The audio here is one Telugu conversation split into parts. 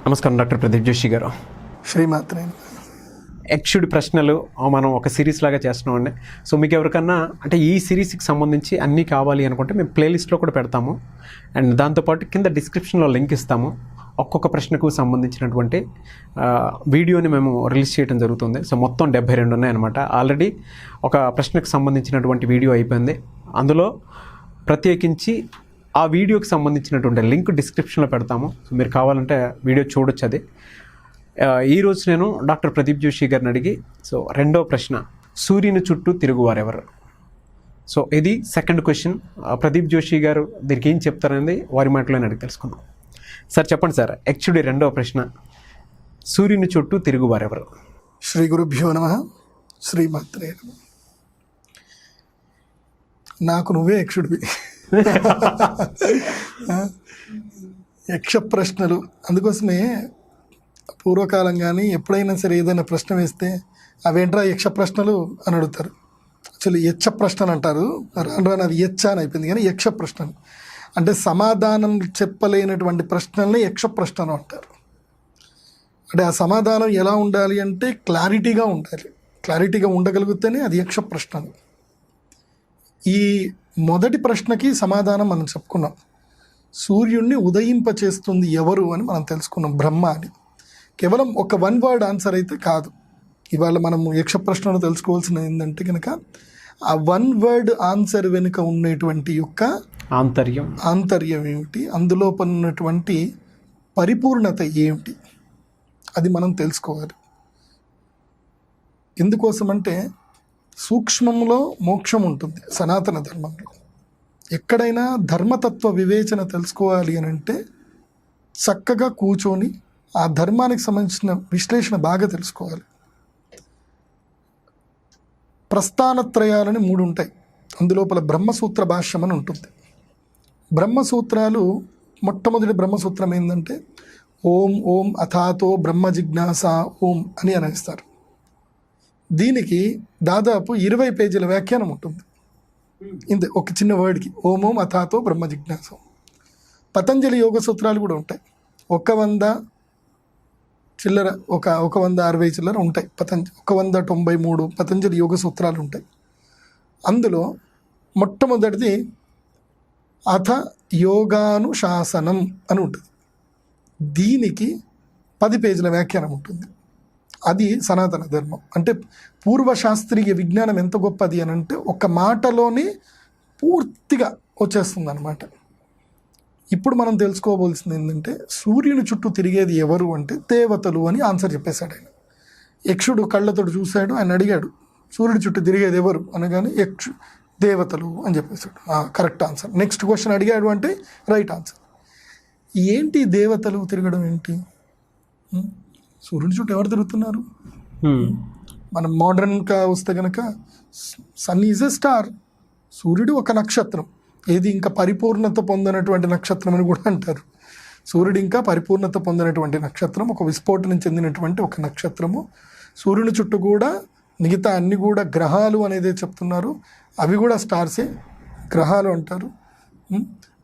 నమస్కారం డాక్టర్ ప్రదీప్ జోషి గారు. శ్రీమాత్రే. యక్షుడి ప్రశ్నలు మనం ఒక సిరీస్ లాగా చేస్తున్నామండి. సో మీకు ఎవరికన్నా అంటే ఈ సిరీస్కి సంబంధించి అన్నీ కావాలి అనుకుంటే మేము ప్లేలిస్ట్లో కూడా పెడతాము. అండ్ దాంతోపాటు కింద డిస్క్రిప్షన్లో లింక్ ఇస్తాము. ఒక్కొక్క ప్రశ్నకు సంబంధించినటువంటి వీడియోని మేము రిలీజ్ చేయడం జరుగుతుంది. సో మొత్తం 72 ఉన్నాయన్నమాట. ఆల్రెడీ ఒక ప్రశ్నకు సంబంధించినటువంటి వీడియో అయిపోయింది. అందులో ప్రత్యేకించి ఆ వీడియోకి సంబంధించినటువంటి లింక్ డిస్క్రిప్షన్లో పెడతాము. సో మీరు కావాలంటే వీడియో చూడొచ్చు. అది ఈరోజు నేను డాక్టర్ ప్రదీప్ జోషి గారిని అడిగి సో రెండో ప్రశ్న, సూర్యుని చుట్టూ తిరుగువారెవరు? సో ఇది సెకండ్ క్వశ్చన్. ప్రదీప్ జోషి గారు దీనికి ఏం చెప్తారనేది వారి మాటలోనే అడిగి తెలుసుకుందాం. సార్ చెప్పండి సార్, యక్షుడి రెండవ ప్రశ్న, సూర్యుని చుట్టూ తిరుగువారెవరు? శ్రీ గురుభ్యో నమః. శ్రీమాత్రే. నాకు నువ్వే యక్షుడివి. యక్ష ప్రశ్నలు అందుకోసమే పూర్వకాలం కానీ ఎప్పుడైనా సరే ఏదైనా ప్రశ్న వేస్తే అవేంట్రా యక్ష ప్రశ్నలు అని అడుగుతారు. యాక్చువల్లీ యక్ష ప్రశ్నలు అంటారు, రాను రాను అది యచ్చ అని అయిపోయింది. కానీ యక్ష ప్రశ్నలు అంటే సమాధానం చెప్పలేనటువంటి ప్రశ్నల్ని యక్ష ప్రశ్నలు అంటారు. అంటే ఆ సమాధానం ఎలా ఉండాలి అంటే క్లారిటీగా ఉండాలి. క్లారిటీగా ఉండగలిగితేనే అది యక్ష ప్రశ్నలు. ఈ మొదటి ప్రశ్నకి సమాధానం మనం చెప్పుకున్నాం. సూర్యుడిని ఉదయింపచేస్తుంది ఎవరు అని మనం తెలుసుకున్నాం, బ్రహ్మ అని. కేవలం ఒక వన్ వర్డ్ ఆన్సర్ అయితే కాదు. ఇవాళ మనం యక్ష ప్రశ్నలు తెలుసుకోవాల్సింది ఏంటంటే కనుక ఆ వన్ వర్డ్ ఆన్సర్ వెనుక ఉన్నటువంటి యొక్క ఆంతర్యం ఏమిటి, అందులో ఉన్నటువంటి పరిపూర్ణత ఏమిటి, అది మనం తెలుసుకోవాలి. ఎందుకోసమంటే సూక్ష్మంలో మోక్షం ఉంటుంది సనాతన ధర్మంలో. ఎక్కడైనా ధర్మతత్వ వివేచన తెలుసుకోవాలి అని అంటే చక్కగా కూర్చొని ఆ ధర్మానికి సంబంధించిన విశ్లేషణ బాగా తెలుసుకోవాలి. ప్రస్థానత్రయాలని 3 ఉంటాయి. అందులోపల బ్రహ్మసూత్ర భాష్యం అని ఉంటుంది. బ్రహ్మసూత్రాలు మొట్టమొదటి బ్రహ్మసూత్రం ఏంటంటే ఓం ఓం అథాతో బ్రహ్మ జిజ్ఞాస ఓం అని అనేస్తారు. దీనికి దాదాపు 20 పేజీల వ్యాఖ్యానం ఉంటుంది. ఇంత ఒక చిన్న వర్డ్కి ఓం ఓం అథాతో బ్రహ్మ జిజ్ఞాస. పతంజలి యోగ సూత్రాలు కూడా ఉంటాయి. 100 చిల్లర, ఒక 160 చిల్లర ఉంటాయి. 193 పతంజలి యోగ సూత్రాలు ఉంటాయి. అందులో మొట్టమొదటిది అథ యోగానుశాసనం అని ఉంటుంది. దీనికి 10 పేజీల వ్యాఖ్యానం ఉంటుంది. అది సనాతన ధర్మం. అంటే పూర్వశాస్త్రీయ విజ్ఞానం ఎంత గొప్పది అని అంటే ఒక మాటలోనే పూర్తిగా వచ్చేస్తుంది అన్నమాట. ఇప్పుడు మనం తెలుసుకోవాల్సింది ఏంటంటే సూర్యుని చుట్టూ తిరిగేది ఎవరు అంటే దేవతలు అని ఆన్సర్ చెప్పేశాడు ఆయన. యక్షుడు కళ్ళతో చూశాడు, ఆయన అడిగాడు సూర్యుడి చుట్టూ తిరిగేది ఎవరు అనగానే దేవతలు అని చెప్పేశాడు. Correct answer. నెక్స్ట్ క్వశ్చన్ అడిగాడు అంటే రైట్ ఆన్సర్. ఏంటి దేవతలు తిరగడం ఏంటి? సూర్యుడి చుట్టూ ఎవరు తిరుగుతున్నారు? మనం మోడర్న్గా వస్తే కనుక సన్ ఈజ్ ఎ స్టార్. సూర్యుడు ఒక నక్షత్రం. ఏది ఇంకా పరిపూర్ణత పొందినటువంటి నక్షత్రం అని కూడా అంటారు. సూర్యుడు ఇంకా పరిపూర్ణత పొందినటువంటి నక్షత్రం, ఒక విస్ఫోటనం చెందినటువంటి ఒక నక్షత్రము. సూర్యుని చుట్టూ కూడా మిగతా అన్ని కూడా గ్రహాలు అనేది చెప్తున్నారు. అవి కూడా స్టార్సే, గ్రహాలు అంటారు.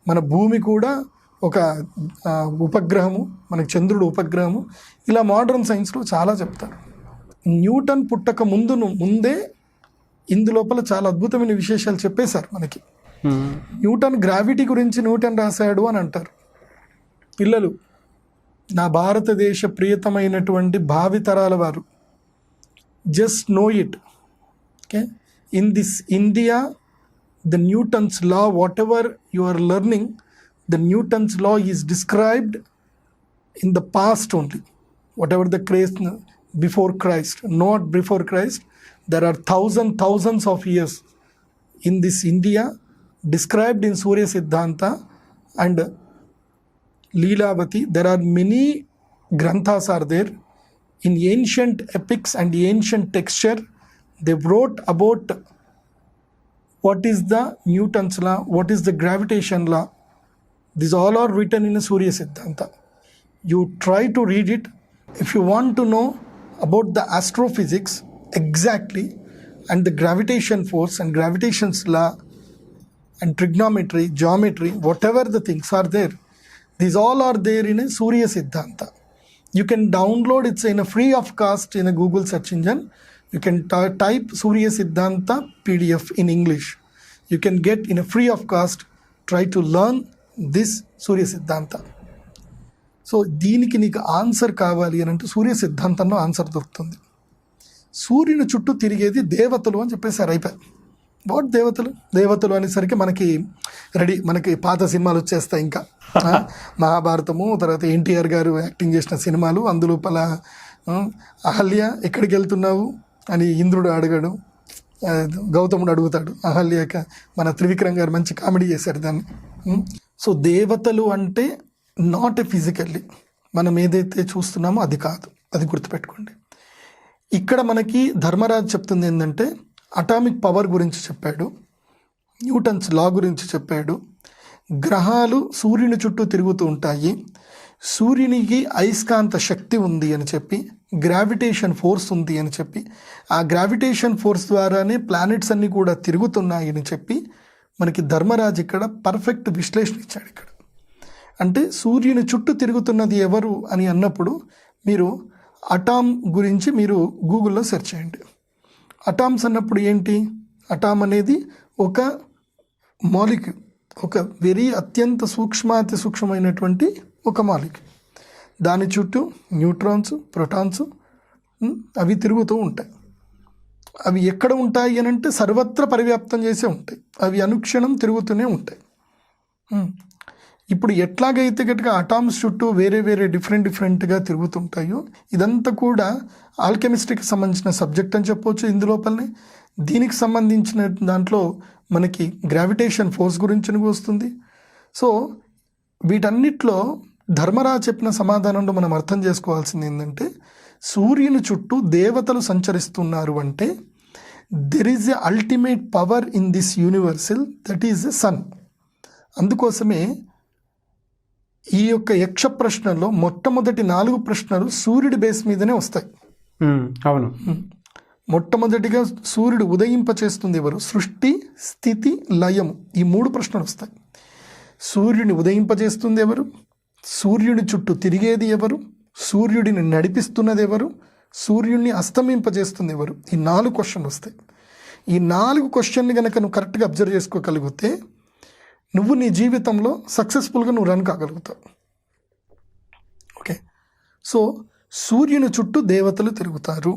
మన భూమి కూడా ఒక ఉపగ్రహము, మనకి చంద్రుడు ఉపగ్రహము. ఇలా మోడర్న్ సైన్స్లో చాలా చెప్తారు. న్యూటన్ పుట్టక ముందే ఇందులోపల చాలా అద్భుతమైన విశేషాలు చెప్పేశారు మనకి. న్యూటన్ గ్రావిటీ గురించి న్యూటన్ రాశాడు అని అంటారు. పిల్లలు, నా భారతదేశ ప్రియతమైనటువంటి భావితరాల వారు, just know it. Okay, in this India the Newton's law, whatever you are learning, the Newton's law is described in the past only. Whatever the Christ before Christ, not before Christ, there are thousands of years in this India described in Surya Siddhanta and Leelavati. There are many granthas are there in ancient epics and ancient texture. They wrote about what is the Newton's law, what is the gravitation law. These all are written in a Surya Siddhanta. You try to read it. If you want to know about the astrophysics exactly and the gravitation force and gravitation's law and trigonometry, geometry, whatever the things are there, these all are there in a Surya Siddhanta. You can download it in a free of cost in a Google search engine. You can type Surya Siddhanta PDF in English. You can get in a free of cost. Try to learn this Surya Siddhanta. So దీనికి నీకు ఆన్సర్ కావాలి అని అంటే సూర్య సిద్ధాంతంలో ఆన్సర్ దొరుకుతుంది. సూర్యుని చుట్టూ తిరిగేది దేవతలు అని చెప్పేసారు, అయిపోయి. వాట్ దేవతలు అనేసరికి మనకి పాత సినిమాలు వచ్చేస్తాయి. ఇంకా మహాభారతము, తర్వాత ఎన్టీఆర్ గారు యాక్టింగ్ చేసిన సినిమాలు, అందులోపల అహల్య ఎక్కడికి వెళ్తున్నావు అని ఇంద్రుడు అడగడు, గౌతముడు అడుగుతాడు. అహల్యక మన త్రివిక్రమ్ గారు మంచి కామెడీ చేశారు దాన్ని. సో దేవతలు అంటే నాట్ ఫిజికల్లీ మనం ఏదైతే చూస్తున్నామో అది కాదు, అది గుర్తుపెట్టుకోండి. ఇక్కడ మనకి ధర్మరాజు చెప్తుంది ఏంటంటే అటామిక్ పవర్ గురించి చెప్పాడు, న్యూటన్స్ లా గురించి చెప్పాడు, గ్రహాలు సూర్యుని చుట్టూ తిరుగుతూ ఉంటాయి, సూర్యునికి అయస్కాంత శక్తి ఉంది అని చెప్పి, గ్రావిటేషన్ ఫోర్స్ ఉంది అని చెప్పి, ఆ గ్రావిటేషన్ ఫోర్స్ ద్వారానే ప్లానెట్స్ అన్నీ కూడా తిరుగుతున్నాయి అని చెప్పి మనకి ధర్మరాజు ఇక్కడ పర్ఫెక్ట్ విశ్లేషణ ఇచ్చాడు. ఇక్కడ అంటే సూర్యుని చుట్టూ తిరుగుతున్నది ఎవరు అని అన్నప్పుడు మీరు అటామ్ గురించి మీరు గూగుల్లో సెర్చ్ చేయండి. అటామ్స్ అన్నప్పుడు ఏంటి? అటామ్ అనేది ఒక మాలిక్యూల్, ఒక అత్యంత సూక్ష్మాతి సూక్ష్మమైనటువంటి ఒక మాలిక్యూల్. దాని చుట్టూ న్యూట్రాన్స్, ప్రోటాన్స్ అవి తిరుగుతూ ఉంటాయి. అవి ఎక్కడ ఉంటాయి అని అంటే సర్వత్రా పరివ్యాప్తం చేసే ఉంటాయి. అవి అనుక్షణం తిరుగుతూనే ఉంటాయి. ఇప్పుడు ఎట్లాగైతే గట్టిగా అటామ్స్ చుట్టూ వేరే డిఫరెంట్గా తిరుగుతుంటాయో, ఇదంతా కూడా ఆల్కెమిస్ట్రీకి సంబంధించిన సబ్జెక్ట్ అని చెప్పవచ్చు. ఇందులోపలనే దీనికి సంబంధించిన దాంట్లో మనకి గ్రావిటేషన్ ఫోర్స్ గురించి వస్తుంది. సో వీటన్నిటిలో ధర్మరాజు చెప్పిన సమాధానంలో మనం అర్థం చేసుకోవాల్సింది ఏంటంటే, సూర్యుని చుట్టూ దేవతలు సంచరిస్తున్నారు అంటే there is a ultimate power in this universal, that is a sun. అందుకోసమే ఈ యొక్క యక్ష ప్రశ్నలో మొట్టమొదటి 4 ప్రశ్నలు సూర్యుడి బేస్ మీదనే వస్తాయి. అవును. మొట్టమొదటిగా సూర్యుడు ఉదయింపచేస్తుంది ఎవరు, సృష్టి, స్థితి, లయము, ఈ 3 ప్రశ్నలు వస్తాయి. సూర్యుడిని ఉదయింపజేస్తుంది ఎవరు, సూర్యుడి చుట్టూ తిరిగేది ఎవరు, సూర్యుడిని నడిపిస్తున్నది ఎవరు, సూర్యుడిని అస్తమింపజేస్తుంది ఎవరు, ఈ 4 క్వశ్చన్లు వస్తాయి. ఈ 4 క్వశ్చన్ని కనుక నువ్వు కరెక్ట్గా అబ్జర్వ్ చేసుకోగలిగితే నువ్వు నీ జీవితంలో సక్సెస్ఫుల్గా నువ్వు రన్ కాగలుగుతావు. ఓకే, సో సూర్యుని చుట్టూ దేవతలు తిరుగుతారు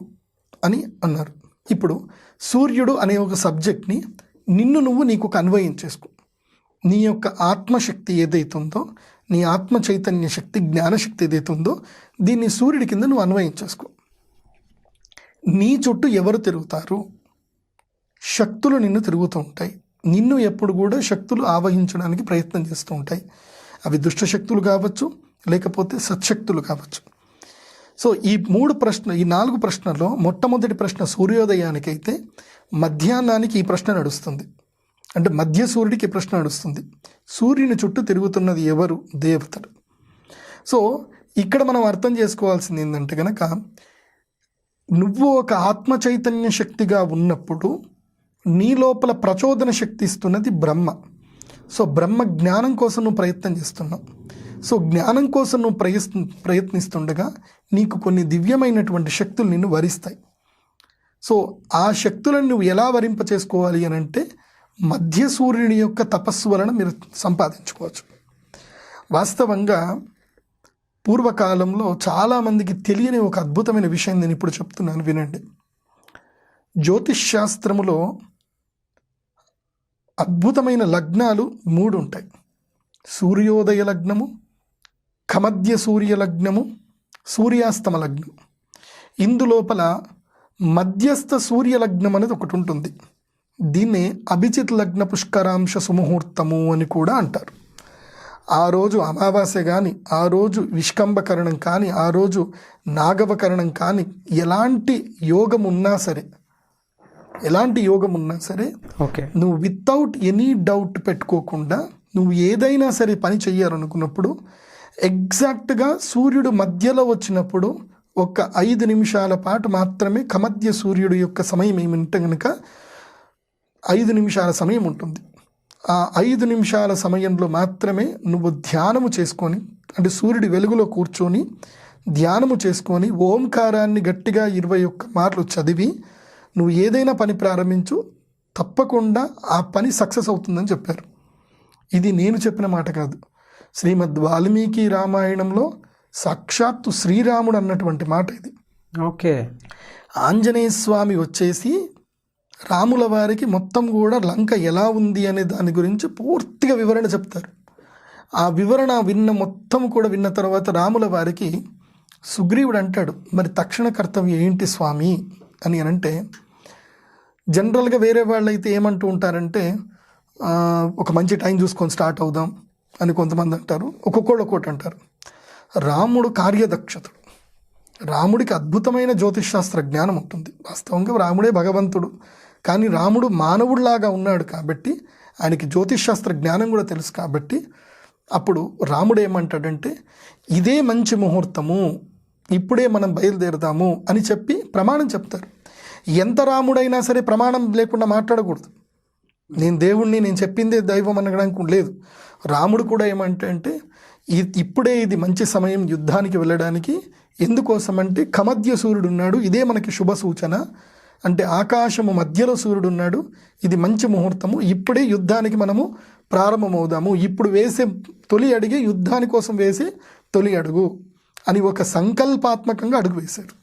అని అన్నారు. ఇప్పుడు సూర్యుడు అనే ఒక సబ్జెక్ట్ని నీకు ఒక అన్వయం చేసుకో. నీ యొక్క ఆత్మశక్తి ఏదైతుందో, నీ ఆత్మ చైతన్య శక్తి, జ్ఞానశక్తి ఏదైతుందో, దీన్ని సూర్యుడి కింద నువ్వు అన్వయం చేసుకో. నీ చుట్టూ ఎవరు తిరుగుతారు? శక్తులు నిన్ను తిరుగుతూ ఉంటాయి. నిన్ను ఎప్పుడు కూడా శక్తులు ఆవహించడానికి ప్రయత్నం చేస్తూ ఉంటాయి. అవి దుష్ట శక్తులు కావచ్చు, లేకపోతే సత్శక్తులు కావచ్చు. సో ఈ 4 ప్రశ్నల్లో మొట్టమొదటి ప్రశ్న సూర్యోదయానికైతే, మధ్యాహ్నానికి ఈ ప్రశ్న నడుస్తుంది. అంటే మధ్య సూర్యుడికి ఈ ప్రశ్న నడుస్తుంది. సూర్యుని చుట్టూ తిరుగుతున్నది ఎవరు? దేవతలు. సో ఇక్కడ మనం అర్థం చేసుకోవాల్సింది ఏంటంటే కనుక, నువ్వు ఒక ఆత్మ చైతన్య శక్తిగా ఉన్నప్పుడు నీ లోపల ప్రచోదన శక్తి ఇస్తున్నది బ్రహ్మ. సో బ్రహ్మ జ్ఞానం కోసం నువ్వు ప్రయత్నం చేస్తున్నావు. సో జ్ఞానం కోసం నువ్వు ప్రయత్నిస్తుండగా నీకు కొన్ని దివ్యమైనటువంటి శక్తులు నిన్ను వరిస్తాయి. సో ఆ శక్తులను నువ్వు ఎలా వరింప చేసుకోవాలి అని అంటే, మధ్య సూర్యుని యొక్క తపస్సు వలన మీరు సంపాదించుకోవచ్చు. వాస్తవంగా పూర్వకాలంలో చాలామందికి తెలియని ఒక అద్భుతమైన విషయం నేను ఇప్పుడు చెప్తున్నాను, వినండి. జ్యోతిష్ శాస్త్రములో అద్భుతమైన లగ్నాలు 3 ఉంటాయి. సూర్యోదయ లగ్నము, ఖమధ్య సూర్య లగ్నము, సూర్యాస్తమ లగ్నం. ఇందులోపల మధ్యస్థ సూర్య లగ్నం అనేది ఒకటి ఉంటుంది. దీన్నే అభిజిత్ లగ్న పుష్కరాంశ సుముహూర్తము అని కూడా అంటారు. ఆ రోజు అమావాస్య కానీ, ఆ రోజు విష్కంభకరణం కానీ, ఆ రోజు నాగవకరణం కానీ, ఎలాంటి యోగం ఉన్నా సరే ఓకే, నువ్వు వితౌట్ ఎనీ డౌట్ పెట్టుకోకుండా నువ్వు ఏదైనా సరే పని చెయ్యాలనుకున్నప్పుడు ఎగ్జాక్ట్గా సూర్యుడు మధ్యలో వచ్చినప్పుడు ఒక 5 నిమిషాల పాటు మాత్రమే ఖమధ్య సూర్యుడు యొక్క సమయం ఏమింటే కనుక 5 నిమిషాల సమయం ఉంటుంది. ఆ 5 నిమిషాల సమయంలో మాత్రమే నువ్వు ధ్యానము చేసుకొని, అంటే సూర్యుడి వెలుగులో కూర్చొని ధ్యానము చేసుకొని ఓంకారాన్ని గట్టిగా 21 మార్లు చదివి నువ్వు ఏదైనా పని ప్రారంభించు, తప్పకుండా ఆ పని సక్సెస్ అవుతుందని చెప్పారు. ఇది నేను చెప్పిన మాట కాదు, శ్రీమద్ వాల్మీకి రామాయణంలో సాక్షాత్తు శ్రీరాముడు అన్నటువంటి మాట ఇది. ఓకే. ఆంజనేయ స్వామి వచ్చేసి రాముల వారికి మొత్తం కూడా లంక ఎలా ఉంది అనే దాని గురించి పూర్తిగా వివరణ చెప్తారు. ఆ వివరణ మొత్తం కూడా విన్న తర్వాత రాముల వారికి సుగ్రీవుడు అంటాడు, మరి తక్షణ కర్తవ్యం ఏంటి స్వామి అని అంటే, జనరల్గా వేరే వాళ్ళు అయితే ఏమంటూ ఉంటారంటే ఒక మంచి టైం చూసుకొని స్టార్ట్ అవుదాం అని కొంతమంది అంటారు, ఒక్కొక్కళ్ళు ఒక్కొక్కటి అంటారు. రాముడు కార్యదక్షతుడు, రాముడికి అద్భుతమైన జ్యోతిషశాస్త్ర జ్ఞానం ఉంటుంది. వాస్తవంగా రాముడే భగవంతుడు, కానీ రాముడు మానవుడిలాగా ఉన్నాడు కాబట్టి ఆయనకి జ్యోతిషశాస్త్ర జ్ఞానం కూడా తెలుసు. కాబట్టి అప్పుడు రాముడు ఏమంటాడంటే, ఇదే మంచి ముహూర్తము, ఇప్పుడే మనం బయలుదేరుదాము అని చెప్పి ప్రమాణం చెప్తారు. ఎంత రాముడైనా సరే ప్రమాణం లేకుండా మాట్లాడకూడదు. నేను దేవుణ్ణి, నేను చెప్పిందే దైవం అనడానికి లేదు. రాముడు కూడా ఏమంటే ఇప్పుడే ఇది మంచి సమయం యుద్ధానికి వెళ్ళడానికి. ఎందుకోసమంటే కమధ్య సూర్యుడు ఉన్నాడు, ఇదే మనకి శుభ సూచన. అంటే ఆకాశము మధ్యలో సూర్యుడు ఉన్నాడు, ఇది మంచి ముహూర్తము, ఇప్పుడే యుద్ధానికి మనము ప్రారంభమవుదాము. ఇప్పుడు వేసే తొలి అడిగే యుద్ధాని కోసం వేసే తొలి అడుగు అని ఒక సంకల్పాత్మకంగా అడుగు వేశారు.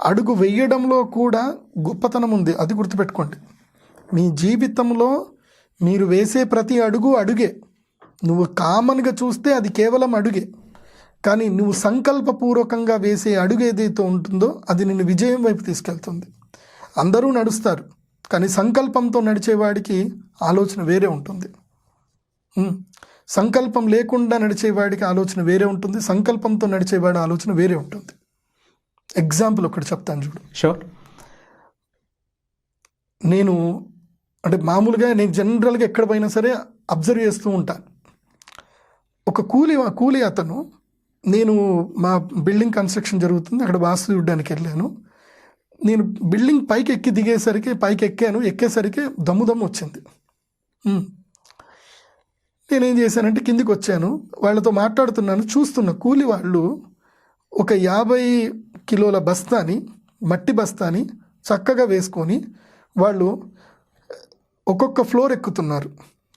అడుగు వేయడంలో కూడా గొప్పతనం ఉంది, అది గుర్తుపెట్టుకోండి. మీ జీవితంలో మీరు వేసే ప్రతి అడుగు అడుగే. నువ్వు కామన్గా చూస్తే అది కేవలం అడుగే, కానీ నువ్వు సంకల్పపూర్వకంగా వేసే అడుగు ఏదైతే ఉంటుందో అది నిన్ను విజయం వైపు తీసుకెళ్తుంది. అందరూ నడుస్తారు, కానీ సంకల్పంతో నడిచేవాడికి ఆలోచన వేరే ఉంటుంది. సంకల్పం లేకుండా నడిచేవాడికి ఆలోచన వేరే ఉంటుంది, సంకల్పంతో నడిచేవాడి ఆలోచన వేరే ఉంటుంది. ఎగ్జాంపుల్ ఒకటి చెప్తాను చూడు. షూర్. నేను అంటే మామూలుగా నేను జనరల్గా ఎక్కడ పోయినా సరే అబ్జర్వ్ చేస్తూ ఉంటాను. ఒక కూలి అతను, నేను మా బిల్డింగ్ కన్స్ట్రక్షన్ జరుగుతుంది, అక్కడ వాస్తు చూడడానికి వెళ్ళాను. నేను బిల్డింగ్ పైకి ఎక్కేసరికి దమ్ము వచ్చింది. నేనేం చేశానంటే కిందికి వచ్చాను, వాళ్ళతో మాట్లాడుతున్నాను. చూస్తున్న కూలి వాళ్ళు ఒక 50 కిలోల బస్తాని, మట్టి బస్తాని చక్కగా వేసుకొని వాళ్ళు ఒక్కొక్క ఫ్లోర్ ఎక్కుతున్నారు.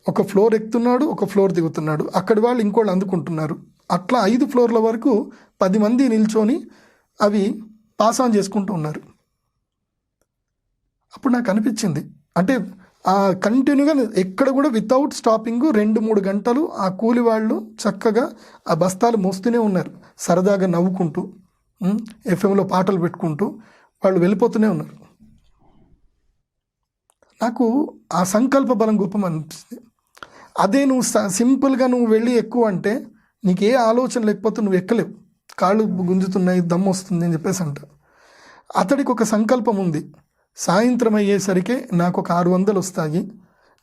ఒక ఫ్లోర్ ఎక్కుతున్నాడు, ఒక ఫ్లోర్ దిగుతున్నాడు, అక్కడి వాళ్ళు ఇంకోళ్ళు అందుకుంటున్నారు. అట్లా 5 ఫ్లోర్ల వరకు 10 మంది నిల్చొని అవి పాస్ ఆన్ చేసుకుంటూ ఉన్నారు. అప్పుడు నాకు అనిపించింది, అంటే కంటిన్యూగా ఎక్కడ కూడా వితౌట్ స్టాపింగ్ 2-3 గంటలు ఆ కూలి వాళ్ళు చక్కగా ఆ బస్తాలు మోస్తూనే ఉన్నారు. సరదాగా నవ్వుకుంటూ ఎఫ్ఎంలో పాటలు పెట్టుకుంటూ వాళ్ళు వెళ్ళిపోతూనే ఉన్నారు. నాకు ఆ సంకల్ప బలం గొప్పమనిపిస్తుంది. అదే నువ్వు సింపుల్గా నువ్వు వెళ్ళి ఎక్కువ అంటే నీకు ఏ ఆలోచన లేకపోతే నువ్వు ఎక్కలేవు, కాళ్ళు గుంజుతున్నాయి, దమ్ము వస్తుంది అని చెప్పేసి అంట. అతడికి ఒక సంకల్పం ఉంది, సాయంత్రం అయ్యేసరికి నాకు ఒక 600 వస్తాయి,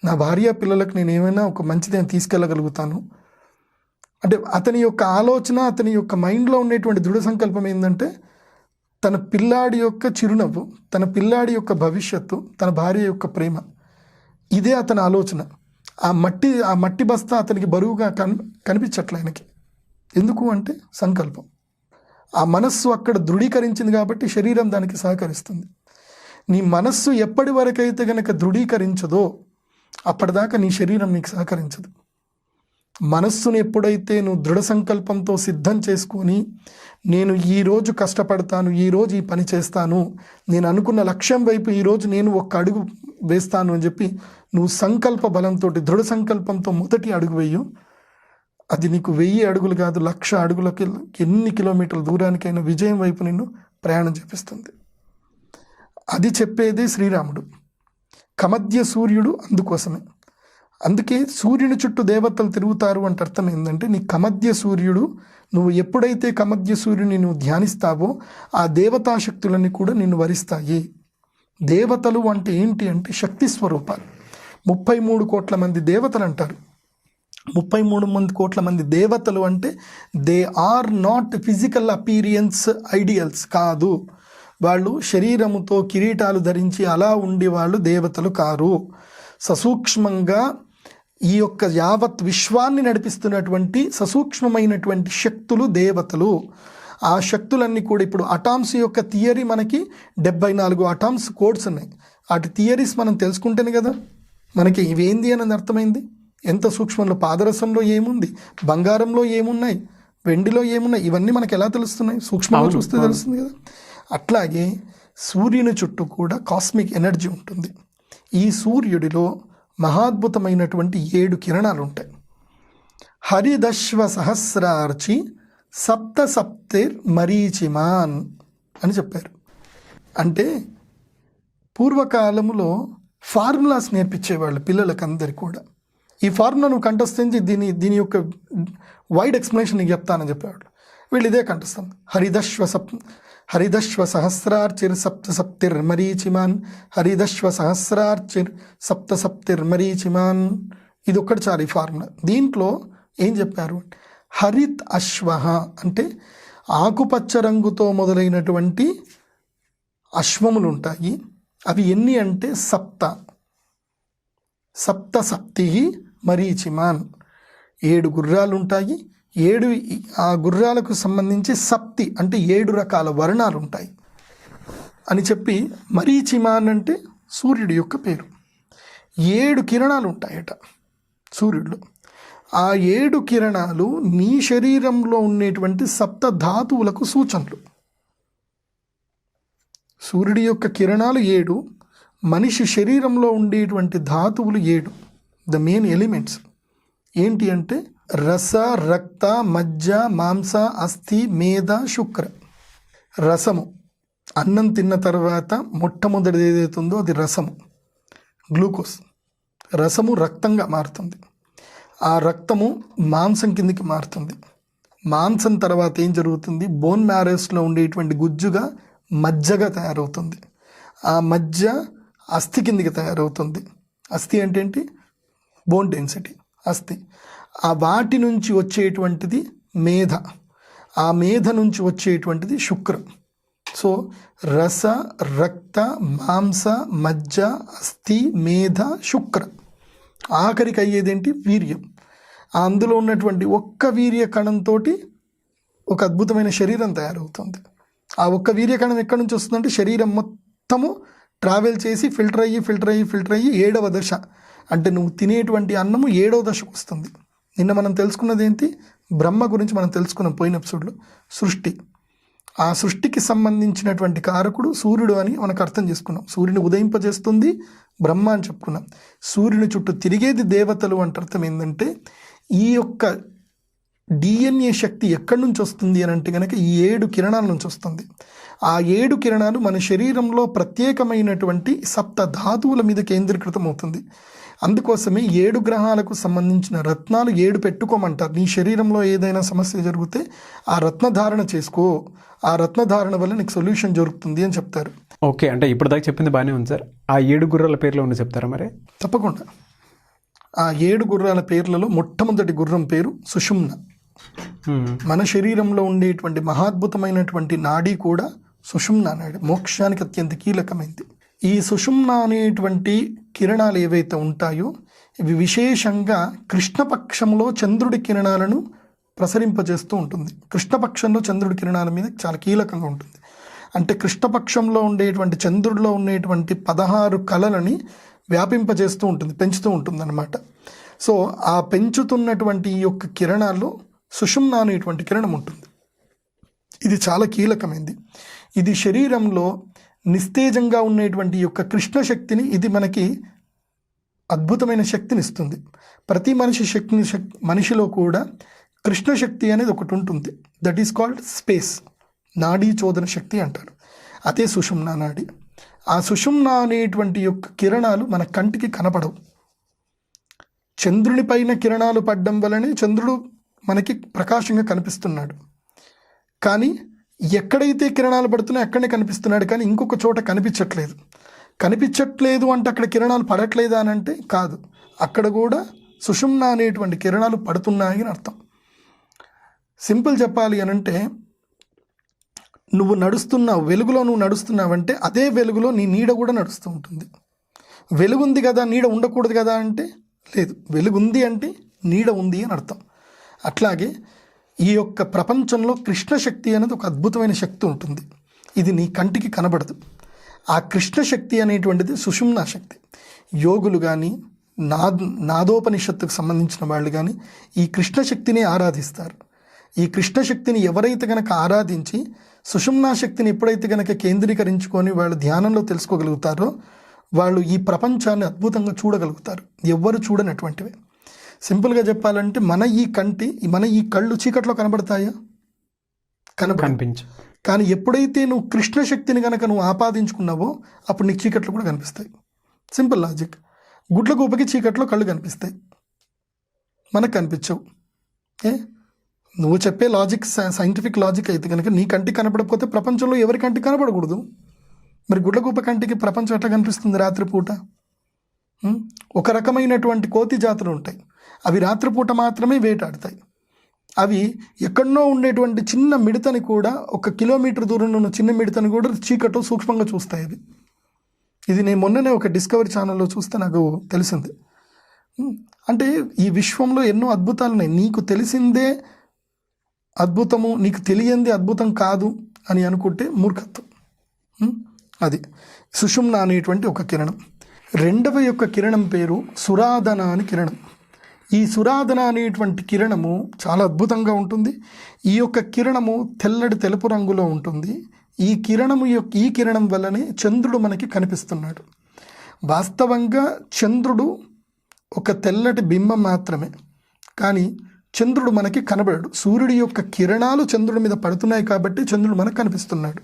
నా భార్య పిల్లలకు నేను ఏమైనా ఒక మంచిదని తీసుకెళ్ళగలుగుతాను. అంటే అతని యొక్క ఆలోచన, అతని యొక్క మైండ్లో ఉండేటువంటి దృఢ సంకల్పం ఏంటంటే తన పిల్లాడి యొక్క చిరునవ్వు, తన పిల్లాడి యొక్క భవిష్యత్తు, తన భార్య యొక్క ప్రేమ. ఇదే అతని ఆలోచన. ఆ మట్టి బస్తా అతనికి బరువుగా కనిపించట్లే ఆయనకి. ఎందుకు అంటే సంకల్పం. ఆ మనస్సు అక్కడ దృఢీకరించింది కాబట్టి శరీరం దానికి సహకరిస్తుంది. నీ మనస్సు ఎప్పటి వరకైతే గనక దృఢీకరించదో అప్పటిదాకా నీ శరీరం నీకు సహకరించదు. మనస్సును ఎప్పుడైతే నువ్వు దృఢ సంకల్పంతో సిద్ధం చేసుకొని, నేను ఈరోజు కష్టపడతాను, ఈరోజు ఈ పని చేస్తాను, నేను అనుకున్న లక్ష్యం వైపు ఈరోజు నేను ఒక అడుగు వేస్తాను అని చెప్పి నువ్వు సంకల్ప బలంతో, దృఢ సంకల్పంతో మొదటి అడుగు వేయు. అది నీకు 1000 అడుగులు కాదు, 1,00,000 అడుగులకి, ఎన్ని కిలోమీటర్ల దూరానికైనా విజయం వైపు నిన్ను ప్రయాణం చేపిస్తుంది. అది చెప్పేదే శ్రీరాముడు. కమధ్య సూర్యుడు అందుకోసమే. అందుకే సూర్యుని చుట్టూ దేవతలు తిరుగుతారు అంటే అర్థం ఏంటంటే, నీ కమధ్య సూర్యుడు, నువ్వు ఎప్పుడైతే కమధ్య సూర్యుని నువ్వు ధ్యానిస్తావో ఆ దేవతాశక్తులన్నీ కూడా నిన్ను వరిస్తాయి. దేవతలు అంటే ఏంటి అంటే శక్తి స్వరూపాలు. 33 కోట్ల మంది దేవతలు అంటారు. 33 కోట్ల మంది దేవతలు అంటే they are not physical appearance ideals కాదు. వాళ్ళు శరీరముతో కిరీటాలు ధరించి అలా ఉండి వాళ్ళు దేవతలు కారు. ససూక్ష్మంగా ఈ యొక్క యావత్ విశ్వాన్ని నడిపిస్తున్నటువంటి ససూక్ష్మమైనటువంటి శక్తులు దేవతలు. ఆ శక్తులన్నీ కూడా ఇప్పుడు అటామ్స్ యొక్క థియరీ మనకి 74 అటామ్స్ కోడ్స్ ఉన్నాయి. అటు థియరీస్ మనం తెలుసుకుంటేనే కదా మనకి ఇవేంది అనేది అర్థమైంది. ఎంత సూక్ష్మంలో, పాదరసంలో ఏముంది, బంగారంలో ఏమున్నాయి, వెండిలో ఏమున్నాయి, ఇవన్నీ మనకు ఎలా తెలుస్తున్నాయి? సూక్ష్మంలో చూస్తే తెలుస్తుంది కదా. అట్లాగే సూర్యుని చుట్టూ కూడా కాస్మిక్ ఎనర్జీ ఉంటుంది. ఈ సూర్యుడిలో మహాద్భుతమైనటువంటి 7 కిరణాలు ఉంటాయి. హరిదశ్వ సహస్రార్చి సప్త సప్తిర్ మరీచిమాన్ అని చెప్పారు. అంటే పూర్వకాలములో ఫార్ములాస్ నేర్పించేవాళ్ళు పిల్లలకందరికీ కూడా. ఈ ఫార్ములా నువ్వు కంఠస్థించి దీని యొక్క వైడ్ ఎక్స్ప్లెనేషన్ నీకు చెప్తానని చెప్పేవాళ్ళు. వీళ్ళు ఇదే కంఠస్థం. హరిదశ్వ సహస్రార్చిర్ సప్త సప్తిర్ మరీచిమాన్, హరిదశ్వ సహస్రార్చిర్ సప్త సప్తిర్ మరీచిమాన్. ఇది ఒక్కటి చాలు ఈ ఫార్ములా. దీంట్లో ఏం చెప్పారు? హరిత్ అశ్వ అంటే ఆకుపచ్చ రంగుతో మొదలైనటువంటి అశ్వములు ఉంటాయి. అవి ఎన్ని అంటే సప్త సప్తి మరీచిమాన్, 7 గుర్రాలు ఉంటాయి. 7 ఆ గుర్రాలకు సంబంధించి సప్తి అంటే 7 రకాల వర్ణాలు ఉంటాయి అని చెప్పి, మరీచిమాన్ అంటే సూర్యుడి యొక్క పేరు. 7 కిరణాలు ఉంటాయట సూర్యుడిలో. ఆ 7 కిరణాలు నీ శరీరంలో ఉండేటువంటి సప్త ధాతువులకు సూచనలు. సూర్యుడి యొక్క కిరణాలు 7, మనిషి శరీరంలో ఉండేటువంటి ధాతువులు 7. ద మెయిన్ ఎలిమెంట్స్ ఏంటి అంటే రస, రక్త, మజ్జ, మాంస, అస్థి, మేధ, శుక్ర. రసము అన్నం తిన్న తర్వాత మొట్టమొదటిది ఏదైతుందో అది రసము, గ్లూకోజ్. రసము రక్తంగా మారుతుంది. ఆ రక్తము మాంసం కిందికి మారుతుంది. మాంసం తర్వాత ఏం జరుగుతుంది? బోన్ మ్యారోస్లో ఉండేటువంటి గుజ్జుగా మజ్జగా తయారవుతుంది. ఆ మజ్జ అస్థి కిందికి తయారవుతుంది. అస్థి అంటే ఏంటి? బోన్ డెన్సిటీ, అస్థి. ఆ వాటి నుంచి వచ్చేటువంటిది మేధ, ఆ మేధ నుంచి వచ్చేటువంటిది శుక్రం. సో రస, రక్త, మాంస, మజ్జ, అస్థి, మేధ, శుక్ర. ఆఖరికి అయ్యేదేంటి? వీర్యం. అందులో ఉన్నటువంటి ఒక్క వీర్య కణంతో ఒక అద్భుతమైన శరీరం తయారవుతుంది. ఆ ఒక్క వీర్య కణం ఎక్కడి నుంచి వస్తుందంటే శరీరం మొత్తము ట్రావెల్ చేసి ఫిల్టర్ అయ్యి 7వ దశ అంటే నువ్వు తినేటువంటి అన్నము 7వ దశకు వస్తుంది. నిన్న మనం తెలుసుకున్నది ఏంటి? బ్రహ్మ గురించి మనం తెలుసుకున్నాం పోయిన ఎపిసోడ్లో. సృష్టి, ఆ సృష్టికి సంబంధించినటువంటి కారకుడు సూర్యుడు అని మనకు అర్థం చేసుకున్నాం. సూర్యుని ఉదయింపజేస్తుంది బ్రహ్మ అని చెప్పుకున్నాం. సూర్యుని చుట్టూ తిరిగేది దేవతలు అంటే అర్థం ఏంటంటే ఈ యొక్క DNA శక్తి ఎక్కడి నుంచి వస్తుంది అని అంటే కనుక ఈ 7 కిరణాల నుంచి వస్తుంది. ఆ 7 కిరణాలు మన శరీరంలో ప్రత్యేకమైనటువంటి సప్త ధాతువుల మీద కేంద్రీకృతం అవుతుంది. అందుకోసమే 7 గ్రహాలకు సంబంధించిన రత్నాలు 7 పెట్టుకోమంటారు. నీ శరీరంలో ఏదైనా సమస్య జరిగితే ఆ రత్నధారణ చేసుకో, ఆ రత్నధారణ వల్ల నీకు సొల్యూషన్ జరుగుతుంది అని చెప్తారు. ఓకే, అంటే ఇప్పుడు దాకా చెప్పింది బాగానే ఉంది సార్. ఆ 7 గుర్రాల పేర్లు ఉన్న చెప్తారా మరి? తప్పకుండా. ఆ 7 గుర్రాల పేర్లలో మొట్టమొదటి గుర్రం పేరు సుషుమ్న. మన శరీరంలో ఉండేటువంటి మహాద్భుతమైనటువంటి నాడీ కూడా సుషుమ్న నాడి, మోక్షానికి అత్యంత కీలకమైంది. ఈ సుషుమ్న అనేటువంటి కిరణాలు ఏవైతే ఉంటాయో ఇవి విశేషంగా కృష్ణపక్షంలో చంద్రుడి కిరణాలను ప్రసరింపజేస్తూ ఉంటుంది. కృష్ణపక్షంలో చంద్రుడి కిరణాల మీద చాలా కీలకంగా ఉంటుంది. అంటే కృష్ణపక్షంలో ఉండేటువంటి చంద్రుడిలో ఉండేటువంటి 16 కళలని వ్యాపింపజేస్తూ ఉంటుంది, పెంచుతూ ఉంటుంది అన్నమాట. సో ఆ పెంచుతున్నటువంటి ఈ యొక్క కిరణాల్లో సుషుమ్న అనేటువంటి కిరణం ఉంటుంది. ఇది చాలా కీలకమైంది. ఇది శరీరంలో నిస్తేజంగా ఉండేటువంటి యొక్క కృష్ణ శక్తిని, ఇది మనకి అద్భుతమైన శక్తిని ఇస్తుంది. ప్రతి మనిషిలో కూడా కృష్ణ శక్తి అనేది ఒకటి ఉంటుంది. దట్ ఈస్ కాల్డ్ స్పేస్, నాడీ చోదన శక్తి అంటారు. అదే సుషుమ్న నాడి. ఆ సుషుమ్న అనేటువంటి యొక్క కిరణాలు మన కంటికి కనపడవు. చంద్రుని పైన కిరణాలు పడడం వలనే చంద్రుడు మనకి ప్రకాశంగా కనిపిస్తున్నాడు. కానీ ఎక్కడైతే కిరణాలు పడుతున్నాయో అక్కడనే కనిపిస్తున్నాడు, కానీ ఇంకొక చోట కనిపించట్లేదు. కనిపించట్లేదు అంటే అక్కడ కిరణాలు పడట్లేదా అని అంటే కాదు, అక్కడ కూడా సుషుమ్న అనేటువంటి కిరణాలు పడుతున్నాయి అని అర్థం. సింపుల్ చెప్పాలి అని అంటే నువ్వు నడుస్తున్నావు, వెలుగులో నువ్వు నడుస్తున్నావంటే అదే వెలుగులో నీ నీడ కూడా నడుస్తూ ఉంటుంది. వెలుగుంది కదా నీడ ఉండకూడదు కదా అంటే లేదు. వెలుగు ఉంది అంటే నీడ ఉంది అని అర్థం. అట్లాగే ఈ యొక్క ప్రపంచంలో కృష్ణ శక్తి అనేది ఒక అద్భుతమైన శక్తి ఉంటుంది. ఇది నీ కంటికి కనబడదు. ఆ కృష్ణ శక్తి అనేటువంటిది సుషుమ్నా శక్తి. యోగులు కానీ నాదోపనిషత్తుకు సంబంధించిన వాళ్ళు కానీ ఈ కృష్ణ శక్తిని ఆరాధిస్తారు. ఈ కృష్ణ శక్తిని ఎవరైతే గనక ఆరాధించి సుషుమ్నా శక్తిని ఎప్పుడైతే గనక కేంద్రీకరించుకొని వాళ్ళు ధ్యానంలో తెలుసుకోగలుగుతారో వాళ్ళు ఈ ప్రపంచాన్ని అద్భుతంగా చూడగలుగుతారు. ఎవ్వరు చూడనటువంటివి. సింపుల్గా చెప్పాలంటే మన ఈ కళ్ళు చీకట్లో కనబడతాయా? కనిపించు. కానీ ఎప్పుడైతే నువ్వు కృష్ణ శక్తిని కనుక నువ్వు ఆపాదించుకున్నావో అప్పుడు నీకు చీకట్లు కూడా కనిపిస్తాయి. Simple logic. గుడ్ల గూపకి చీకట్లో కళ్ళు కనిపిస్తాయి, మనకు కనిపించవు. నువ్వు చెప్పే లాజిక్ సైంటిఫిక్ లాజిక్ అయితే కనుక నీ కంటికి కనపడకపోతే ప్రపంచంలో ఎవరి కంటికి కనపడకూడదు. మరి గుడ్లగూప కంటికి ప్రపంచం ఎట్లా కనిపిస్తుంది రాత్రిపూట? ఒక రకమైనటువంటి కోతి జాతులు ఉంటాయి, అవి రాత్రిపూట మాత్రమే వేటాడతాయి. అవి ఎక్కడో ఉండేటువంటి చిన్న మిడతని కూడా 1 కిలోమీటర్ దూరంలో ఉన్న చిన్న మిడతని కూడా చీకట్లో సూక్ష్మంగా చూస్తాయి అవి. ఇది నేను మొన్ననే ఒక డిస్కవరీ ఛానల్లో చూస్తే నాకు తెలిసింది. అంటే ఈ విశ్వంలో ఎన్నో అద్భుతాలు ఉన్నాయి. నీకు తెలిసిందే అద్భుతము, నీకు తెలియంది అద్భుతం కాదు అని అనుకుంటే మూర్ఖత్వం. అది సుషుమ్న అనేటువంటి ఒక కిరణం. రెండవ యొక్క కిరణం పేరు సురాధన అని కిరణం. ఈ సురాధన అనేటువంటి కిరణము చాలా అద్భుతంగా ఉంటుంది. ఈ యొక్క కిరణము తెల్లటి తెలుపు రంగులో ఉంటుంది. ఈ కిరణం వల్లనే చంద్రుడు మనకి కనిపిస్తున్నాడు. వాస్తవంగా చంద్రుడు ఒక తెల్లటి బింబం మాత్రమే, కానీ చంద్రుడు మనకి కనబడడు. సూర్యుడి యొక్క కిరణాలు చంద్రుడి మీద పడుతున్నాయి కాబట్టి చంద్రుడు మనకు కనిపిస్తున్నాడు.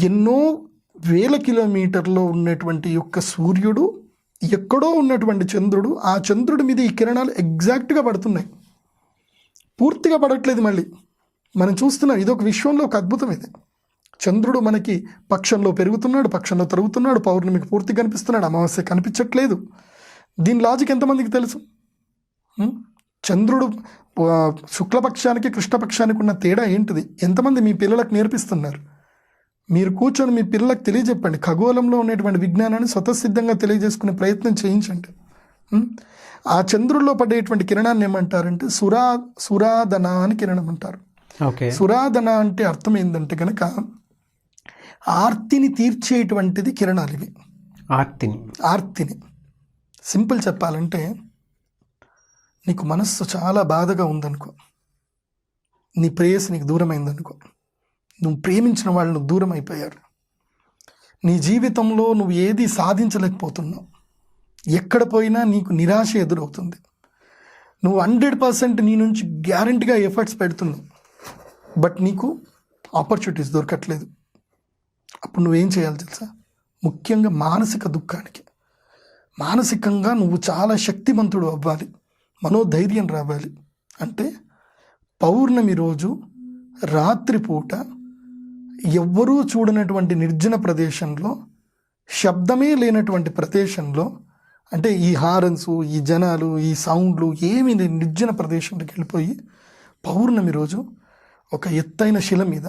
ఎన్నో వేల కిలోమీటర్లో ఉన్నటువంటి యొక్క సూర్యుడు, ఎక్కడో ఉన్నటువంటి చంద్రుడు, ఆ చంద్రుడి మీద ఈ కిరణాలు ఎగ్జాక్ట్గా పడుతున్నాయి. పూర్తిగా పడట్లేదు. మళ్ళీ మనం చూస్తున్నాం, ఇదొక విశ్వంలో ఒక అద్భుతం. ఇది చంద్రుడు మనకి పక్షంలో పెరుగుతున్నాడు, పక్షంలో తరుగుతున్నాడు, పౌర్ణమికి పూర్తి కనిపిస్తున్నాడు, అమావాస్య కనిపించట్లేదు. దీని లాజిక్ ఎంతమందికి తెలుసు? చంద్రుడు శుక్లపక్షానికి కృష్ణపక్షానికి ఉన్న తేడా ఏంటిది ఎంతమంది మీ పిల్లలకు నేర్పిస్తున్నారు? మీరు కూర్చొని మీ పిల్లలకు తెలియజెప్పండి. ఖగోళంలో ఉన్నటువంటి విజ్ఞానాన్ని స్వతసిద్ధంగా తెలియజేసుకునే ప్రయత్నం చేయించండి. ఆ చంద్రుల్లో పడేటువంటి కిరణాన్ని ఏమంటారంటే సురాధన అని కిరణం అంటారు. సురాధన అంటే అర్థం ఏంటంటే కనుక ఆర్తిని తీర్చేటువంటిది కిరణాలు ఇవి. ఆర్తిని సింపుల్ చెప్పాలంటే, నీకు మనస్సు చాలా బాధగా ఉందనుకో, నీ ప్రేయసి నీకు దూరం అయిందనుకో, నువ్వు ప్రేమించిన వాళ్ళు దూరం అయిపోయారు, నీ జీవితంలో నువ్వు ఏది సాధించలేకపోతున్నావు, ఎక్కడ పోయినా నీకు నిరాశ ఎదురవుతుంది, నువ్వు 100% నీ నుంచి గ్యారంటీగా ఎఫర్ట్స్ పెడుతున్నావు, బట్ నీకు ఆపర్చునిటీస్ దొరకట్లేదు. అప్పుడు నువ్వేం చేయాలి తెలుసా? ముఖ్యంగా మానసిక దుఃఖానికి, మానసికంగా నువ్వు చాలా శక్తిమంతుడు అవ్వాలి, మనోధైర్యం రావాలి అంటే పౌర్ణమి రోజు రాత్రిపూట ఎవ్వరూ చూడనటువంటి నిర్జన ప్రదేశంలో, శబ్దమే లేనటువంటి ప్రదేశంలో, అంటే ఈ హారన్స్, ఈ జనాలు, ఈ సౌండ్లు ఏమీ నిర్జన ప్రదేశంలోకి వెళ్ళిపోయి పౌర్ణమి రోజు ఒక ఎత్తైన శిల మీద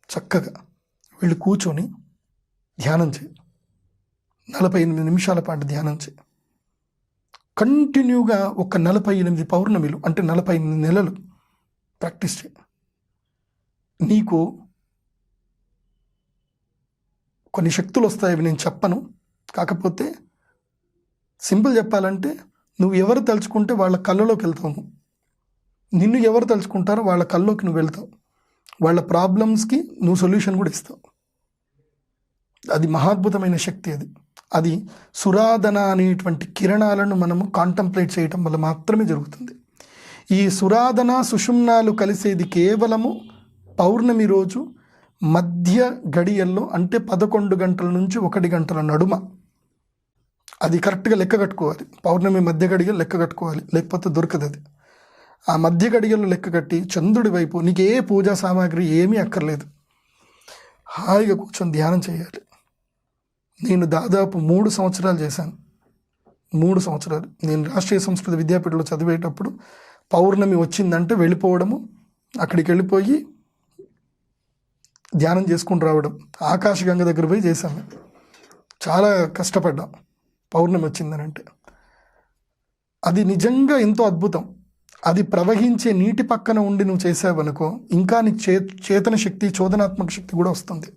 చక్కగా వెళ్ళి కూర్చొని ధ్యానం చేయి. 48 నిమిషాల పాటు ధ్యానం చేయి. కంటిన్యూగా ఒక 48 పౌర్ణమిలు అంటే 48 నెలలు ప్రాక్టీస్ చేయి. నీకు కొన్ని శక్తులు వస్తాయి, అవి నేను చెప్పను. కాకపోతే సింపుల్ చెప్పాలంటే, నువ్వు ఎవరు తలుచుకుంటే వాళ్ళ కళ్ళలోకి వెళ్తావు, నిన్ను ఎవరు తలుచుకుంటారో వాళ్ళ కళ్ళలోకి నువ్వు వెళ్తావు, వాళ్ళ ప్రాబ్లమ్స్కి నువ్వు సొల్యూషన్ కూడా ఇస్తావు. అది మహాద్భుతమైన శక్తి. అది సురాధన అనేటువంటి కిరణాలను మనము కాంటంప్లేట్ చేయటం వల్ల మాత్రమే జరుగుతుంది. ఈ సురాధన సుషుమ్నాలు కలిసేది కేవలము పౌర్ణమి రోజు మధ్య గడియల్లో, అంటే 11 గంటల నుంచి 1 గంటల నడుమ. అది కరెక్ట్గా లెక్క కట్టుకోవాలి. పౌర్ణమి మధ్య గడియలు లెక్క కట్టుకోవాలి, లేకపోతే దొరకదు. అది ఆ మధ్య గడియల్లో లెక్క కట్టి చంద్రుడి వైపు, నీకు ఏ పూజా సామాగ్రి ఏమీ అక్కర్లేదు, హాయిగా కూర్చొని ధ్యానం చేయాలి. నేను దాదాపు 3 సంవత్సరాలు చేశాను. 3 సంవత్సరాలు నేను రాష్ట్రీయ సంస్కృత విద్యాపీఠంలో చదివేటప్పుడు పౌర్ణమి వచ్చిందంటే వెళ్ళిపోవడము, అక్కడికి వెళ్ళిపోయి ధ్యానం చేసుకుని రావడం. ఆకాశగంగ దగ్గర పోయి చేశాను. చాలా కష్టపడ్డాం పౌర్ణమి వచ్చిందని. అంటే అది నిజంగా ఎంతో అద్భుతం. అది ప్రవహించే నీటి పక్కన ఉండి నువ్వు చేసావనుకో ఇంకా నీకు చేతన శక్తి, చోదనాత్మక శక్తి కూడా వస్తుంది.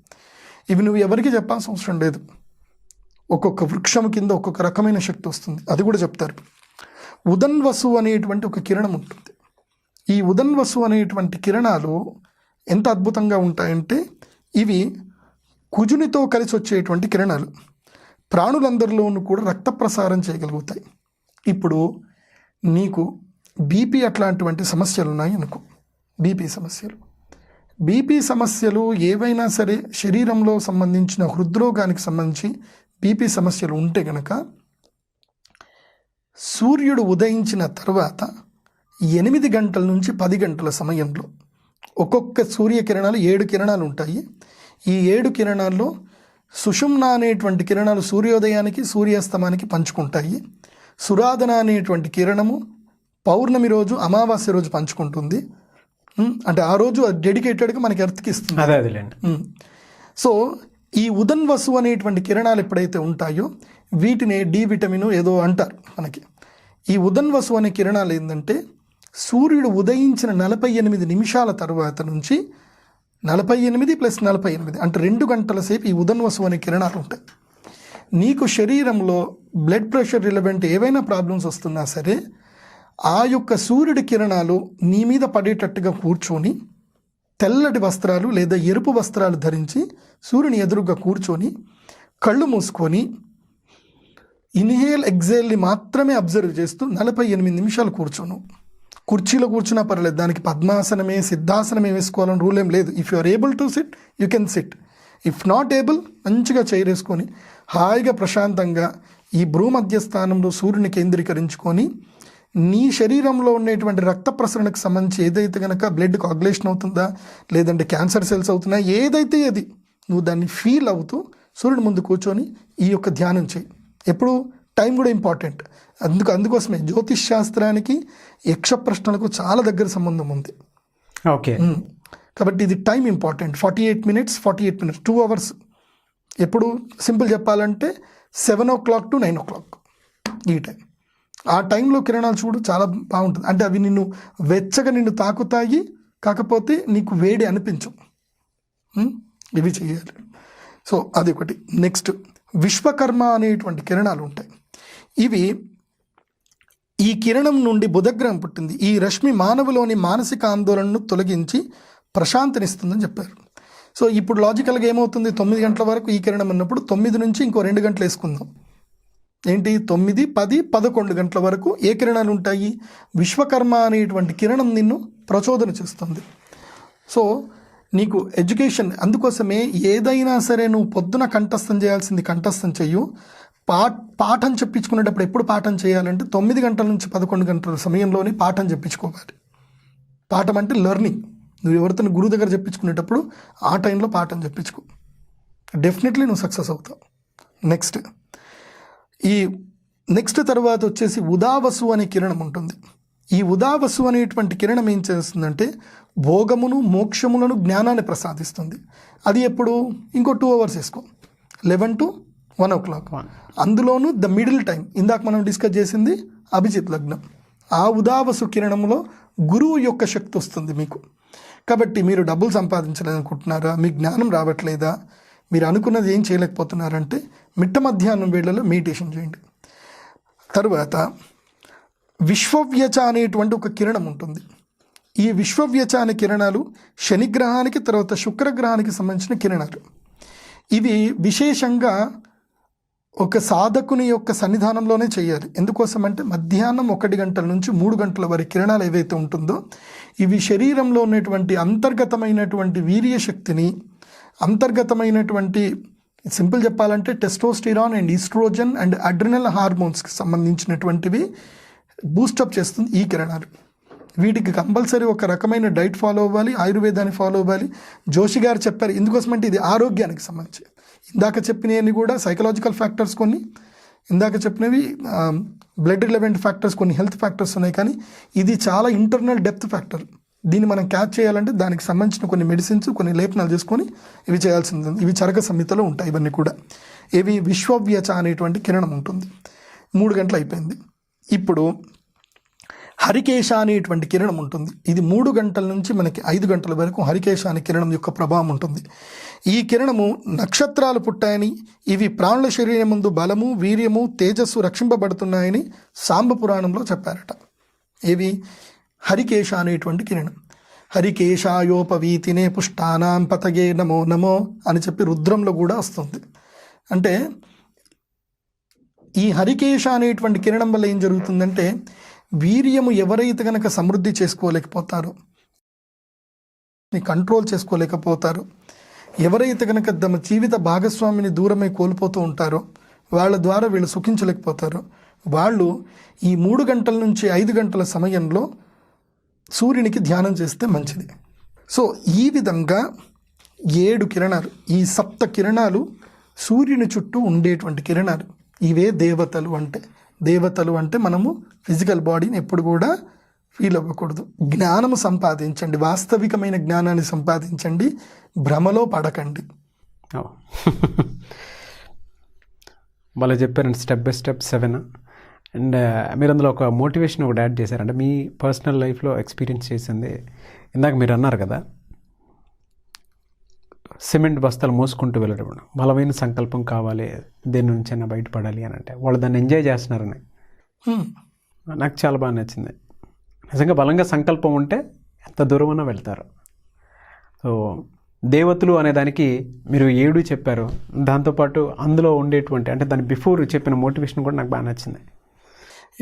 ఇవి నువ్వు ఎవరికి చెప్పాల్సిన అవసరం లేదు. ఒక్కొక్క వృక్షం కింద ఒక్కొక్క రకమైన శక్తి వస్తుంది. అది కూడా చెప్తారు. ఉదన్వసు అనేటువంటి ఒక కిరణం ఉంటుంది. ఈ ఉదన్వసు అనేటువంటి కిరణాలు ఎంత అద్భుతంగా ఉంటాయంటే ఇవి కుజునితో కలిసి వచ్చేటువంటి కిరణాలు. ప్రాణులందరిలోనూ కూడా రక్త ప్రసారం చేయగలుగుతాయి. ఇప్పుడు నీకు బీపీ అట్లాంటివంటి సమస్యలు ఉన్నాయి అనుకో, బీపీ సమస్యలు ఏవైనా సరే శరీరంలో సంబంధించిన హృద్రోగానికి సంబంధించి బీపీ సమస్యలు ఉంటే కనుక సూర్యుడు ఉదయించిన తర్వాత 8 గంటల నుంచి 10 గంటల సమయంలో ఒక్కొక్క సూర్యకిరణాలు 7 కిరణాలు ఉంటాయి. ఈ 7 కిరణాల్లో సుషుమ్న అనేటువంటి కిరణాలు సూర్యోదయానికి సూర్యాస్తమానికి పంచుకుంటాయి. సురాధన అనేటువంటి కిరణము పౌర్ణమి రోజు, అమావాస్య రోజు పంచుకుంటుంది. అంటే ఆ రోజు అది డెడికేటెడ్గా మనకి ఎర్త్కి ఇస్తుంది. అదేలేండి. సో ఈ ఉదన్వసు అనేటువంటి కిరణాలు ఎప్పుడైతే ఉంటాయో వీటిని డి విటమిన్ ఏదో అంటారు మనకి. ఈ ఉదన్వసు అనే కిరణాలు ఏంటంటే సూర్యుడు ఉదయించిన 48 నిమిషాల తర్వాత నుంచి 48 + 48 అంటే 2 గంటల సేపు ఈ ఉదన్వసు అనే కిరణాలు ఉంటాయి. నీకు శరీరంలో బ్లడ్ ప్రెషర్ రిలవెంట్ ఏవైనా ప్రాబ్లమ్స్ వస్తున్నా సరే ఆ యొక్క సూర్యుడి కిరణాలు నీ మీద పడేటట్టుగా కూర్చొని తెల్లటి వస్త్రాలు లేదా ఎరుపు వస్త్రాలు ధరించి సూర్యుని ఎదురుగా కూర్చొని కళ్ళు మూసుకొని ఇన్హేల్ ఎగ్జేల్ని మాత్రమే అబ్జర్వ్ చేస్తూ 48 నిమిషాలు కూర్చోను. కుర్చీలో కూర్చున్నా పర్లేదు, దానికి పద్మాసనమే సిద్ధాసనమే వేసుకోవాలని రూల్ ఏం లేదు. If you are able to sit you can sit. If not able మంచిగా చైర్ వేసుకొని హాయిగా ప్రశాంతంగా ఈ భ్రూమధ్య స్థానంలో సూర్యుని కేంద్రీకరించుకొని నీ శరీరంలో ఉండేటువంటి రక్త ప్రసరణకు సంబంధించి ఏదైతే కనుక బ్లడ్ కాగ్యులేషన్ అవుతుందా లేదంటే క్యాన్సర్ సెల్స్ అవుతున్నా ఏదైతే అది నువ్వు దాన్ని ఫీల్ అవుతూ సూర్యుడి ముందు కూర్చొని ఈ యొక్క ధ్యానం చేయి. ఎప్పుడు టైం కూడా ఇంపార్టెంట్. అందుకోసమే జ్యోతిష్ శాస్త్రానికి యక్ష ప్రశ్నలకు చాలా దగ్గర సంబంధం ఉంది. ఓకే. కాబట్టి ఇది టైం ఇంపార్టెంట్. 48 minutes 2 hours. ఎప్పుడు సింపుల్ చెప్పాలంటే 7 o'clock to 9 o'clock ఈ టైం. ఆ టైంలో కిరణాలు చూడు చాలా బాగుంటుంది. అంటే అవి నిన్ను వెచ్చగా నిన్ను తాకుతాయి, కాకపోతే నీకు వేడి అనిపించు. ఇవి చేయాలి. సో అది ఒకటి. నెక్స్ట్ విశ్వకర్మ అనేటువంటి కిరణాలు ఉంటాయి. ఇవి ఈ కిరణం నుండి బుధగ్రహం పుట్టింది. ఈ రశ్మి మానవులోని మానసిక ఆందోళనను తొలగించి ప్రశాంతనిస్తుందని చెప్పారు. సో ఇప్పుడు లాజికల్గా ఏమవుతుంది, 9 గంటల వరకు ఈ కిరణం అన్నప్పుడు 9 నుంచి ఇంకో 2 గంటలు వేసుకుందాం. ఏంటి 9, 10, 11 గంటల వరకు ఏ కిరణాలు ఉంటాయి? విశ్వకర్మ అనేటువంటి కిరణం నిన్ను ప్రచోదన చేస్తుంది. సో నీకు ఎడ్యుకేషన్, అందుకోసమే ఏదైనా సరే నువ్వు పొద్దున కంఠస్థం చేయాల్సింది కంఠస్థం చెయ్యు. పాఠం చెప్పించుకునేటప్పుడు ఎప్పుడు పాఠం చేయాలంటే 9 గంటల నుంచి 11 గంటల సమయంలోనే పాఠం చెప్పించుకోవాలి. పాఠం అంటే లెర్నింగ్. నువ్వు ఎవరితో గురువు దగ్గర చెప్పించుకునేటప్పుడు ఆ టైంలో పాఠం చెప్పించుకో, డెఫినెట్లీ నువ్వు సక్సెస్ అవుతావు. నెక్స్ట్ తర్వాత వచ్చేసి ఉదావసు అనే కిరణం ఉంటుంది. ఈ ఉదావసు అనేటువంటి కిరణం ఏం చేస్తుందంటే భోగమును మోక్షములను జ్ఞానాన్ని ప్రసాదిస్తుంది. అది ఎప్పుడు ఇంకో 2 hours వేసుకో, 11 to 1 o'clock. అందులోనూ ద మిడిల్ టైం ఇందాక మనం డిస్కస్ చేసింది అభిజిత్ లగ్నం. ఆ ఉదావసు కిరణంలో గురువు యొక్క శక్తి వస్తుంది మీకు. కాబట్టి మీరు డబ్బులు సంపాదించలేదనుకుంటున్నారా, మీ జ్ఞానం రావట్లేదా, మీరు అనుకున్నది ఏం చేయలేకపోతున్నారంటే మిట్ట మధ్యాహ్నం వేళలో మెడిటేషన్ చేయండి. తరువాత విశ్వవ్యచ అనేటువంటి ఒక కిరణం ఉంటుంది. ఈ విశ్వవ్యచ అనే కిరణాలు శనిగ్రహానికి తర్వాత శుక్రగ్రహానికి సంబంధించిన కిరణాలు. ఇవి విశేషంగా ఒక సాధకుని యొక్క సన్నిధానంలోనే చేయాలి. ఎందుకోసం అంటే మధ్యాహ్నం 1 గంటల నుంచి 3 గంటల వరకు కిరణాలు ఏవైతే ఉంటుందో ఇవి శరీరంలో ఉన్నటువంటి అంతర్గతమైనటువంటి వీర్య శక్తిని, అంతర్గతమైనటువంటి సింపుల్ చెప్పాలంటే testosterone and oestrogen and adrenal హార్మోన్స్కి సంబంధించినటువంటివి బూస్టప్ చేస్తుంది ఈ కిరణాలు. వీటికి కంపల్సరీ ఒక రకమైన డైట్ ఫాలో అవ్వాలి, ఆయుర్వేదాన్ని ఫాలో అవ్వాలి. జోషి గారు చెప్పారు. ఎందుకోసమంటే ఇది ఆరోగ్యానికి సంబంధించి. ఇందాక చెప్పినవి కూడా సైకలాజికల్ ఫ్యాక్టర్స్ కొన్ని, ఇందాక చెప్పినవి బ్లడ్ రిలవెంట్ ఫ్యాక్టర్స్ కొన్ని, హెల్త్ ఫ్యాక్టర్స్ ఉన్నాయి. కానీ ఇది చాలా ఇంటర్నల్ డెప్త్ ఫ్యాక్టర్. దీన్ని మనం క్యాచ్ చేయాలంటే దానికి సంబంధించిన కొన్ని మెడిసిన్స్, కొన్ని లేపనాలు చేసుకొని ఇవి చేయాల్సింది. ఇవి చరక సంహితలో ఉంటాయి ఇవన్నీ కూడా. ఇవి విశ్వవ్యచ అనేటువంటి కిరణం ఉంటుంది. 3 గంటలు అయిపోయింది. ఇప్పుడు హరికేశ అనేటువంటి కిరణం ఉంటుంది. ఇది 3 గంటల నుంచి మనకి 5 గంటల వరకు హరికేశ అనే కిరణం యొక్క ప్రభావం ఉంటుంది. ఈ కిరణము నక్షత్రాలు పుట్టాయని, ఇవి ప్రాణుల శరీరం ముందు బలము, వీర్యము, తేజస్సు రక్షింపబడుతున్నాయని సాంబ పురాణంలో చెప్పారట. ఇవి హరికేశ అనేటువంటి కిరణం. హరికేశాయోపవీతినే పుష్టానాం పతగే నమో నమో అని చెప్పి రుద్రంలో కూడా వస్తుంది. అంటే ఈ హరికేశ అనేటువంటి కిరణం వల్ల ఏం జరుగుతుందంటే, వీర్యము ఎవరైతే కనుక సమృద్ధి చేసుకోలేకపోతారో, కంట్రోల్ చేసుకోలేకపోతారో, ఎవరైతే కనుక తమ జీవిత భాగస్వామిని దూరమై కోల్పోతూ ఉంటారో, వాళ్ళ ద్వారా వీళ్ళు సుఖించలేకపోతారో, వాళ్ళు ఈ 3 గంటల నుంచి 5 గంటల సమయంలో సూర్యునికి ధ్యానం చేస్తే మంచిది. సో ఈ విధంగా 7 కిరణాలు, ఈ 7 కిరణాలు సూర్యుని చుట్టూ ఉండేటువంటి కిరణాలు. ఇవే దేవతలు అంటే. దేవతలు అంటే మనము ఫిజికల్ బాడీని ఎప్పుడు కూడా ఫీల్ అవ్వకూడదు. జ్ఞానము సంపాదించండి, వాస్తవికమైన జ్ఞానాన్ని సంపాదించండి, భ్రమలో పడకండి. వాళ్ళు చెప్పారండి స్టెప్ బై స్టెప్ 7. అండ్ మీరు అందులో ఒక మోటివేషన్ ఒకటి యాడ్ చేశారంటే మీ పర్సనల్ లైఫ్లో ఎక్స్పీరియన్స్ చేసింది. ఇందాక మీరు అన్నారు కదా, సిమెంట్ బస్తాలు మోసుకుంటూ వెళ్ళడం బలమైన సంకల్పం కావాలి, దేని నుంచైనా బయటపడాలి అని అంటే వాళ్ళు దాన్ని ఎంజాయ్ చేస్తున్నారని నాకు చాలా బాగా నచ్చింది. నిజంగా బలంగా సంకల్పం ఉంటే ఎంత దూరమైనా వెళ్తారు. సో దేవతలు అనేదానికి మీరు 7 చెప్పారు, దాంతోపాటు అందులో ఉండేటువంటి అంటే దాని బిఫోర్ చెప్పిన మోటివేషన్ కూడా నాకు బాగా నచ్చింది.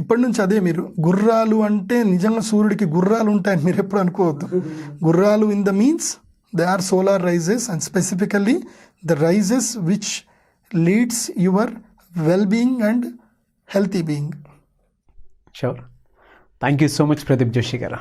ఇప్పటి నుంచి అదే, మీరు గుర్రాలు అంటే నిజంగా సూర్యుడికి గుర్రాలు ఉంటాయని మీరు ఎప్పుడు అనుకోవద్దు. గుర్రాలు in the means they are solar rises, and specifically the rises which leads your well-being and healthy being. Sure. Thank you so much, Pradeep Joshi garu.